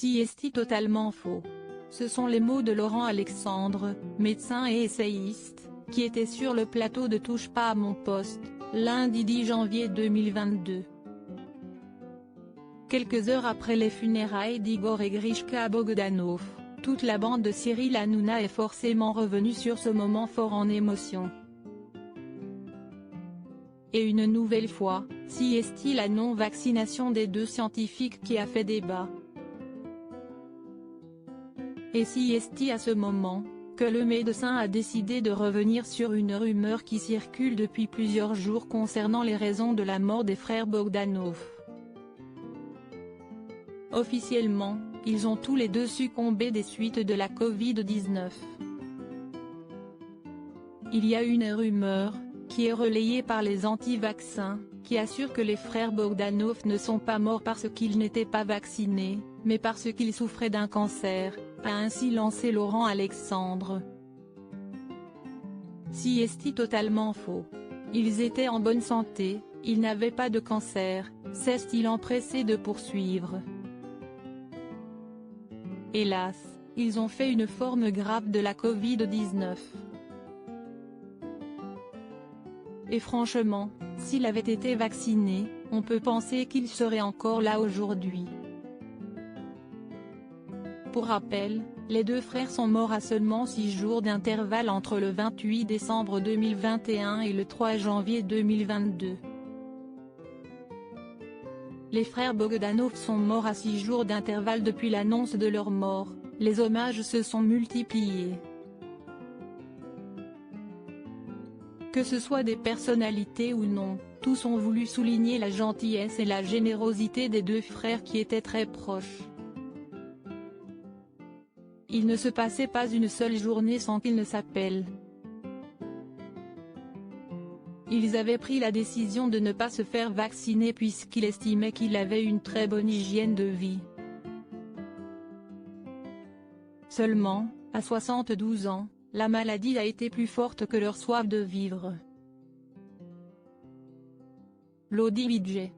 Si est totalement faux. Ce sont les mots de Laurent Alexandre, médecin et essayiste, qui était sur le plateau de Touche pas à mon poste, lundi 10 janvier 2022. Quelques heures après les funérailles d'Igor et Grishka Bogdanov, toute la bande de Cyril Hanouna est forcément revenue sur ce moment fort en émotion. Et une nouvelle fois, si est-il la non-vaccination des deux scientifiques qui a fait débat. Et si est-il à ce moment, que le médecin a décidé de revenir sur une rumeur qui circule depuis plusieurs jours concernant les raisons de la mort des frères Bogdanov. Officiellement, ils ont tous les deux succombé des suites de la Covid-19. Il y a une rumeur, qui est relayée par les anti-vaccins, qui assure que les frères Bogdanov ne sont pas morts parce qu'ils n'étaient pas vaccinés, mais parce qu'ils souffraient d'un cancer, a ainsi lancé Laurent Alexandre. Si est totalement faux. Ils étaient en bonne santé, ils n'avaient pas de cancer, s'est-il empressé de poursuivre. Hélas, ils ont fait une forme grave de la Covid-19. Et franchement, s'il avait été vacciné, on peut penser qu'il serait encore là aujourd'hui. Pour rappel, les deux frères sont morts à seulement 6 jours d'intervalle entre le 28 décembre 2021 et le 3 janvier 2022. Les frères Bogdanov sont morts à 6 jours d'intervalle depuis l'annonce de leur mort, les hommages se sont multipliés. Que ce soit des personnalités ou non, tous ont voulu souligner la gentillesse et la générosité des deux frères qui étaient très proches. Il ne se passait pas une seule journée sans qu'ils ne s'appellent. Ils avaient pris la décision de ne pas se faire vacciner puisqu'ils estimaient qu'il avait une très bonne hygiène de vie. Seulement, à 72 ans, la maladie a été plus forte que leur soif de vivre. Lodi Vijay.